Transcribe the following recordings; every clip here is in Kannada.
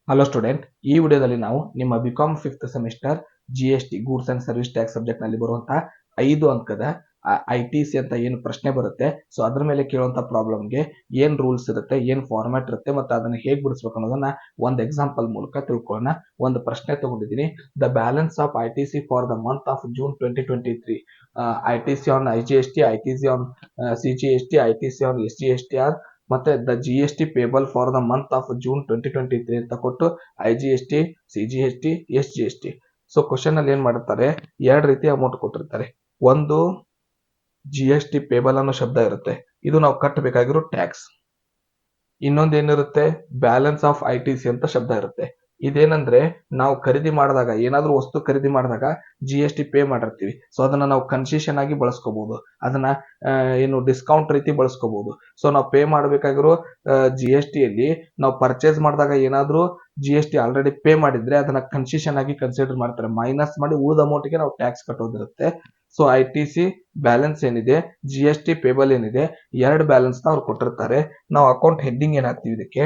ಹಲೋ ಸ್ಟೂಡೆಂಟ್, ಈ ವಿಡಿಯೋದಲ್ಲಿ ನಾವು ನಿಮ್ಮ BCom 5th semester GST goods and service tax subject ನಲ್ಲಿ ಬರುವಂತಹ 5 ಅಂಕದ ITC ಅಂತ ಏನು ಪ್ರಶ್ನೆ ಬರುತ್ತೆ, ಸೊ ಅದ್ರ ಮೇಲೆ ಕೇಳುವಂತ ಪ್ರಾಬ್ಲಮ್ಗೆ ಏನ್ ರೂಲ್ಸ್ ಇರುತ್ತೆ, ಏನ್ ಫಾರ್ಮ್ಯಾಟ್ ಇರುತ್ತೆ ಮತ್ತು ಅದನ್ನ ಹೇಗೆ ಬಿಡಿಸಬೇಕು ಅನ್ನೋದನ್ನ ಒಂದು ಎಕ್ಸಾಂಪಲ್ ಮೂಲಕ ತಿಳ್ಕೊಳ್ಳೋಣ. ಒಂದು ಪ್ರಶ್ನೆ ತಗೊಂಡಿದ್ದೀನಿ. The balance of ITC for the month of June 2023. ITC on IGST, ITC on CGST, ITC on SGST are ಮತ್ತೆ the GST payable for the month of June 2023 ಅಂತ ಕೊಟ್ಟು IGST, CGST, SGST. So question ಅಲ್ಲಿ ಏನ್ ಮಾಡುತ್ತಾರೆ, ಎರಡು ರೀತಿ ಅಮೌಂಟ್ ಕೊಟ್ಟಿರ್ತಾರೆ. ಒಂದು GST ಪೇಬಲ್ ಅನ್ನೋ ಶಬ್ದ ಇರುತ್ತೆ, ಇದು ನಾವು ಕಟ್ಟಬೇಕಾಗಿರೋ ಟ್ಯಾಕ್ಸ್. ಇನ್ನೊಂದು ಏನಿರುತ್ತೆ, ಬ್ಯಾಲೆನ್ಸ್ ಆಫ್ ITC ಅಂತ ಶಬ್ದ ಇರುತ್ತೆ. ಇದೇನಂದ್ರೆ ನಾವು ಖರೀದಿ ಮಾಡಿದಾಗ, ಏನಾದ್ರೂ ವಸ್ತು ಖರೀದಿ ಮಾಡಿದಾಗ GST ಪೇ ಮಾಡಿರ್ತೀವಿ, ಸೊ ಅದನ್ನ ನಾವು ಕನ್ಸೆಷನ್ ಆಗಿ ಬಳಸ್ಕೋಬಹುದು, ಅದನ್ನ ಏನು ಡಿಸ್ಕೌಂಟ್ ರೀತಿ ಬಳಸ್ಕೋಬಹುದು. ಸೊ ನಾವು ಪೇ ಮಾಡಬೇಕಾಗಿರೋ GST ಅಲ್ಲಿ ನಾವು ಪರ್ಚೇಸ್ ಮಾಡಿದಾಗ ಏನಾದ್ರೂ GST ಆಲ್ರೆಡಿ ಪೇ ಮಾಡಿದ್ರೆ ಅದನ್ನ ಕನ್ಸೆಷನ್ ಆಗಿ ಕನ್ಸಿಡರ್ ಮಾಡ್ತಾರೆ, ಮೈನಸ್ ಮಾಡಿ ಉಳಿದ ಅಮೌಂಟ್ಗೆ ನಾವು ಟ್ಯಾಕ್ಸ್ ಕಟ್ಟೋದಿರುತ್ತೆ. ಸೊ ITC ಬ್ಯಾಲೆನ್ಸ್ ಏನಿದೆ, GST ಪೇಬಲ್ ಏನಿದೆ, ಎರಡು ಬ್ಯಾಲೆನ್ಸ್ ನ ಅವ್ರು ಕೊಟ್ಟಿರ್ತಾರೆ. ನಾವು ಅಕೌಂಟ್ ಹೆಡ್ಡಿಂಗ್ ಏನಾಗ್ತೀವಿ, ಇದಕ್ಕೆ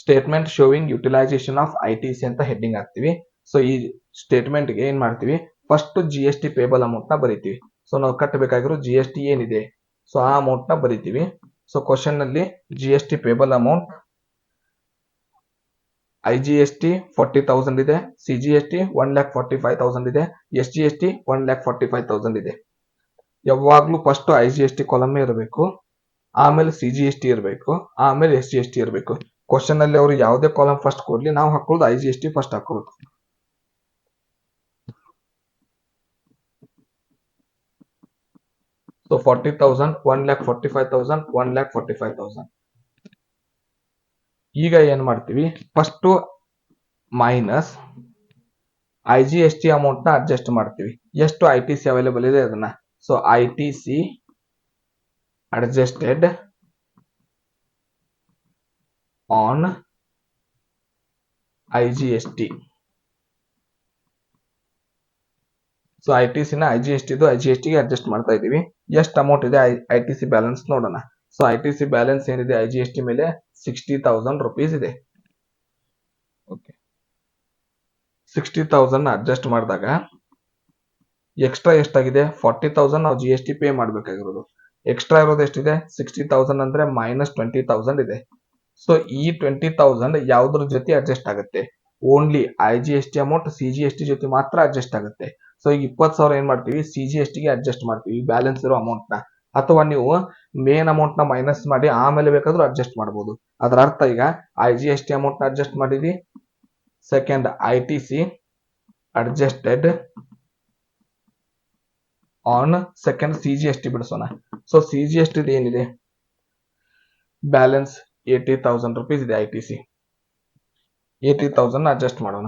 statement sowing utilisation of ITC ಅಂತ ಹೆಡ್ಡಿಂಗ್ ಹಾಕ್ತಿವಿ. ಸೊ ಈ ಸ್ಟೇಟ್ಮೆಂಟ್ ಗೆ ಏನ್ ಮಾಡ್ತೀವಿ, ಫಸ್ಟ್ GST ಪೇಬಲ್ ಅಮೌಂಟ್ ನ ಬರೀತೀವಿ. ಸೊ ನಾವು ಕಟ್ಟಬೇಕಾಗಿರೋ GST ಏನಿದೆ, ಸೊ ಆ ಅಮೌಂಟ್ ನ ಬರೀತೀವಿ. ಸೊ ಕ್ವಶನ್ ನಲ್ಲಿ GST ಪೇಬಲ್ ಅಮೌಂಟ್ IGST 40,000 ಇದೆ, CGST 1,45,000 ಇದೆ, SGST 1,45,000 ಇದೆ. ಯಾವಾಗ್ಲೂ ಫಸ್ಟ್ IGST ಕಾಲಮ್ ಇರಬೇಕು, ಆಮೇಲೆ CGST ಇರಬೇಕು, ಆಮೇಲೆ SGST ಇರಬೇಕು. ಕ್ವಶನ್ ಅಲ್ಲಿ ಅವರು ಯಾವುದೇ ಕಾಲಮ್ ಫಸ್ಟ್ ಕೊಡ್ಲಿ, ನಾವು ಹಾಕೊಳ್ಳೋದು IGST ಫಸ್ಟ್ ಹಾಕೋದು. ಸೊ 40,000, 1,45,000, 1,45,000. ಈಗ ಏನ್ ಮಾಡ್ತೀವಿ, ಫಸ್ಟ್ ಮೈನಸ್ IGST ಅಮೌಂಟ್ ನ ಅಡ್ಜಸ್ಟ್ ಮಾಡ್ತೀವಿ. ಎಷ್ಟು ITC ಅವೈಲೇಬಲ್ ಇದೆ ಅದನ್ನ. So ITC adjusted on IGST. So ITC ನ IGST ಗೆ ಅಡ್ಜಸ್ಟ್ ಮಾಡ್ತಾ ಇದೀವಿ. ಎಷ್ಟು ಅಮೌಂಟ್ ಇದೆ ITC ಬ್ಯಾಲೆನ್ಸ್ ನೋಡೋಣ. ಸೊ ITC ಬ್ಯಾಲೆನ್ಸ್ ಏನಿದೆ IGST ಮೇಲೆ 60,000 ರುಪೀಸ್ ಇದೆ. ಓಕೆ, 60,000 ಅಡ್ಜಸ್ಟ್ ಮಾಡಿದಾಗ ಎಕ್ಸ್ಟ್ರಾ ಎಷ್ಟಾಗಿದೆ, 40,000 ನಾವು GST ಪೇ ಮಾಡಬೇಕಾಗಿರೋದು. ಎಕ್ಸ್ಟ್ರಾ ಇರೋದು ಎಷ್ಟಿದೆ, 60,000 ಅಂದ್ರೆ ಮೈನಸ್ 20,000 ಇದೆ. ಸೊ ಈ 20,000 ಯಾವ್ದ್ರ ಜೊತೆ ಅಡ್ಜಸ್ಟ್ ಆಗುತ್ತೆ, ಓನ್ಲಿ IGST ಅಮೌಂಟ್ CGST ಜೊತೆ ಮಾತ್ರ ಅಡ್ಜಸ್ಟ್ ಆಗುತ್ತೆ. ಸೊ ಈಗ 20,000 ಏನ್ ಮಾಡ್ತೀವಿ, CGST ಗೆ ಅಡ್ಜಸ್ಟ್ ಮಾಡ್ತೀವಿ ಬ್ಯಾಲೆನ್ಸ್ ಇರೋ ಅಮೌಂಟ್ ನ, ಅಥವಾ ನೀವು ಮೇನ್ ಅಮೌಂಟ್ ನ ಮೈನಸ್ ಮಾಡಿ ಆಮೇಲೆ ಬೇಕಾದ್ರೂ ಅಡ್ಜಸ್ಟ್ ಮಾಡಬಹುದು. ಅದರ ಅರ್ಥ ಈಗ IGST ಅಮೌಂಟ್ ನ ಅಡ್ಜಸ್ಟ್ ಮಾಡಿದ್ವಿ. Second ITC adjusted on second CGST ಬಿಡಿಸೋಣ. ಸೊ CGST ಏನಿದೆ ಬ್ಯಾಲೆನ್ಸ್ 80,000 ರುಪೀಸ್ ಇದೆ. ITC 80,000 ಅಡ್ಜಸ್ಟ್ ಮಾಡೋಣ.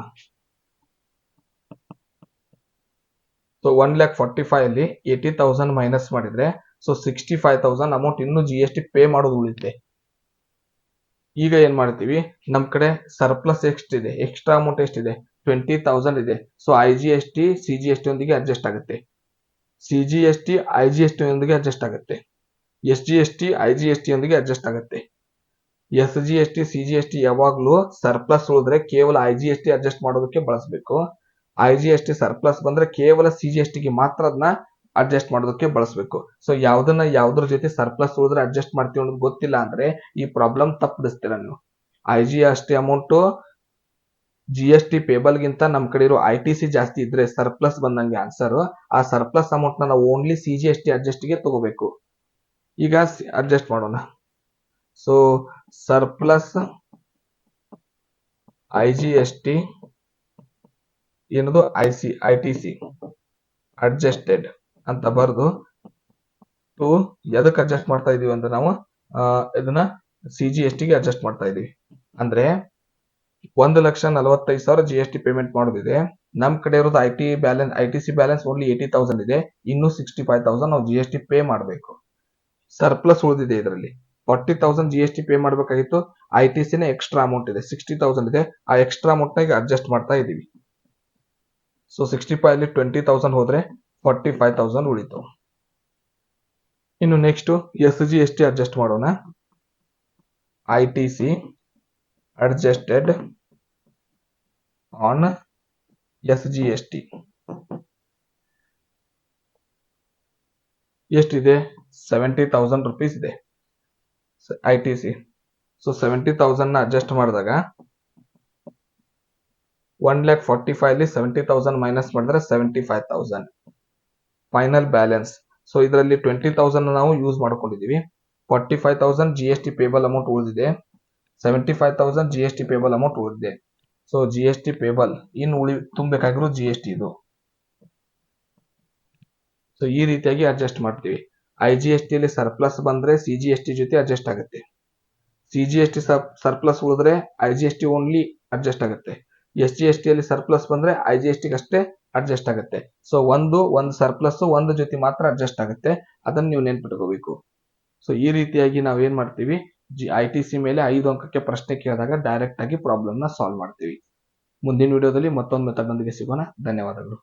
ಸೊ 1,45,000 ಅಲ್ಲಿ 80,000 ಮೈನಸ್ ಮಾಡಿದ್ರೆ ಸೊ 65,000 ಅಮೌಂಟ್ ಇನ್ನು GST ಪೇ ಮಾಡೋದು ಉಳಿಯುತ್ತೆ. ಈಗ ಏನ್ ಮಾಡ್ತೀವಿ, ನಮ್ ಕಡೆ ಸರ್ಪ್ಲಸ್ ಎಷ್ಟಿದೆ, ಎಕ್ಸ್ಟ್ರಾ ಅಮೌಂಟ್ ಎಷ್ಟಿದೆ, 20,000 ಇದೆ. ಸೊ IGST CGST ಒಂದಿಗೆ ಅಡ್ಜಸ್ಟ್ ಆಗುತ್ತೆ, CGST IGST ಒಂದಿಗೆ ಅಡ್ಜಸ್ಟ್ ಆಗುತ್ತೆ, SGST IGST ಒಂದಿಗೆ ಅಡ್ಜಸ್ಟ್ ಆಗುತ್ತೆ. SGST CGST ಯಾವಾಗ್ಲೂ ಸರ್ಪ್ಲಸ್ ಉಳಿದ್ರೆ ಕೇವಲ IGST ಅಡ್ಜಸ್ಟ್ ಮಾಡೋದಕ್ಕೆ ಬಳಸಬೇಕು. IGST ಸರ್ಪ್ಲಸ್ ಬಂದ್ರೆ ಕೇವಲ CGST ಗೆ ಮಾತ್ರ ಅದನ್ನ ಅಡ್ಜಸ್ಟ್ ಮಾಡೋದಕ್ಕೆ ಬಳಸಬೇಕು. ಸೊ ಯಾವ್ದನ್ನ ಯಾವ್ದ್ರ ಜೊತೆ ಸರ್ಪ್ಲಸ್ ಉಳಿದ್ರೆ ಅಡ್ಜಸ್ಟ್ ಮಾಡ್ತೀವಿ ಅನ್ನೋದು ಗೊತ್ತಿಲ್ಲ ಅಂದ್ರೆ ಈ ಪ್ರಾಬ್ಲಮ್ ತಪ್ಪಿಸ್ತೀರ ನೀವು. IGST ಅಮೌಂಟ್ GST ಪೇಬಲ್ ಗಿಂತ ನಮ್ ಕಡೆ ಇರೋ ITC ಜಾಸ್ತಿ ಇದ್ರೆ ಸರ್ಪ್ಲಸ್ ಬಂದಂಗೆ ಆನ್ಸರ್. ಆ ಸರ್ಪ್ಲಸ್ ಅಮೌಂಟ್ ನಾವು ಓನ್ಲಿ CGST ಅಡ್ಜಸ್ಟ್ ಗೆ ತಗೋಬೇಕು. ಈಗ ಅಡ್ಜಸ್ಟ್ ಮಾಡೋಣ. ಸೊ ಸರ್ಪ್ಲಸ್ IGST ಏನದು ITC ಅಡ್ಜಸ್ಟೆಡ್ ಅಂತ ಬರೆದು ಟು ಎದಕ್ಕೆ ಅಡ್ಜಸ್ಟ್ ಮಾಡ್ತಾ ಇದೀವಿ ಅಂದ್ರೆ ನಾವು ಇದನ್ನ CGST ಗೆ ಅಡ್ಜಸ್ಟ್ ಮಾಡ್ತಾ ಇದೀವಿ. ಅಂದ್ರೆ 1,45,000 GST ಪೇಮೆಂಟ್ ಮಾಡೋದಿದೆ. ನಮ್ ಕಡೆ ಇರೋದು ITC ಬ್ಯಾಲೆನ್ಸ್ ಓನ್ಲಿ 80,000 ಇದೆ. ಇನ್ನು 65,000 ನಾವು GST ಪೇ ಮಾಡಬೇಕು. ಸರ್ಪ್ಲಸ್ ಉಳಿದಿದೆ ಇದರಲ್ಲಿ 40,000 GST ಪೇ ಮಾಡಬೇಕಾಗಿತ್ತು. ITC ನ ಎಕ್ಸ್ಟ್ರಾ ಅಮೌಂಟ್ ಇದೆ 60,000 ಇದೆ. ಆ ಎಕ್ಸ್ಟ್ರಾ ಅಮೌಂಟ್ ನ ಈಗ ಅಡ್ಜಸ್ಟ್ ಮಾಡ್ತಾ ಇದೀವಿ. ಸೊ 65 ಅಲ್ಲಿ 20,000 ಹೋದ್ರೆ 45,000 ಉಳಿತು. ಇನ್ನು ನೆಕ್ಸ್ಟ್ SGST ಅಡ್ಜಸ್ಟ್ ಮಾಡೋಣ. ITC ಅಡ್ಜಸ್ಟೆಡ್ ಆನ್ SGST ಎಷ್ಟಿದೆ? 70,000 rupees ಇದೆ ITC. ಸೊ 70,000 ನ ಅಡ್ಜಸ್ಟ್ ಮಾಡಿದಾಗ 1,45,000 70,000 ಮೈನಸ್ ಮಾಡಿದ್ರೆ 75,000 ಫೈನಲ್ ಬ್ಯಾಲೆನ್ಸ್. ಸೊ ಇದರಲ್ಲಿ 20,000 ನಾವು ಯೂಸ್ ಮಾಡ್ಕೊಂಡಿದೀವಿ. 45,000 GST ಪೇಬಲ್ ಅಮೌಂಟ್ ಉಳಿದಿದೆ, 75,000 GST ಪೇಬಲ್ ಅಮೌಂಟ್ ಉಳಿದಿದೆ. ಸೊ GST ಪೇಬಲ್ ಇನ್ನು ತುಂಬಬೇಕಾಗಿರೋ GST ಇದು. ಸೊ ಈ ರೀತಿಯಾಗಿ ಅಡ್ಜಸ್ಟ್ ಮಾಡ್ತೀವಿ. IGST ಅಲ್ಲಿ ಸರ್ಪ್ಲಸ್ ಬಂದ್ರೆ CGST ಜೊತೆ ಅಡ್ಜಸ್ಟ್ ಆಗುತ್ತೆ. CGST ಸರ್ಪ್ಲಸ್ ಉಳಿದ್ರೆ IGST ಓನ್ಲಿ ಅಡ್ಜಸ್ಟ್ ಆಗುತ್ತೆ. SGST ಅಲ್ಲಿ ಸರ್ಪ್ಲಸ್ ಬಂದ್ರೆ IGST ಅಷ್ಟೇ ಅಡ್ಜಸ್ಟ್ ಆಗುತ್ತೆ. ಸೊ ಒಂದು ಸರ್ಪ್ಲಸ್ ಒಂದು ಜೊತೆ ಮಾತ್ರ ಅಡ್ಜಸ್ಟ್ ಆಗುತ್ತೆ, ಅದನ್ನ ನೀವು ನೆನ್ಪಿಟ್ಕೋಬೇಕು. ಸೊ ಈ ರೀತಿಯಾಗಿ ನಾವು ಏನ್ ಮಾಡ್ತೀವಿ, ITC ಮೇಲೆ 5 ಅಂಕಕ್ಕೆ ಪ್ರಶ್ನೆ ಕೇಳಿದಾಗ ಡೈರೆಕ್ಟ್ ಆಗಿ ಪ್ರಾಬ್ಲಮ್ ನ ಸಾಲ್ವ್ ಮಾಡ್ತೀವಿ. ಮುಂದಿನ ವಿಡಿಯೋದಲ್ಲಿ ಮತ್ತೊಂದು ಮೆಥಡ್ ನೊಂದಿಗೆ ಸಿಗೋಣ. ಧನ್ಯವಾದಗಳು.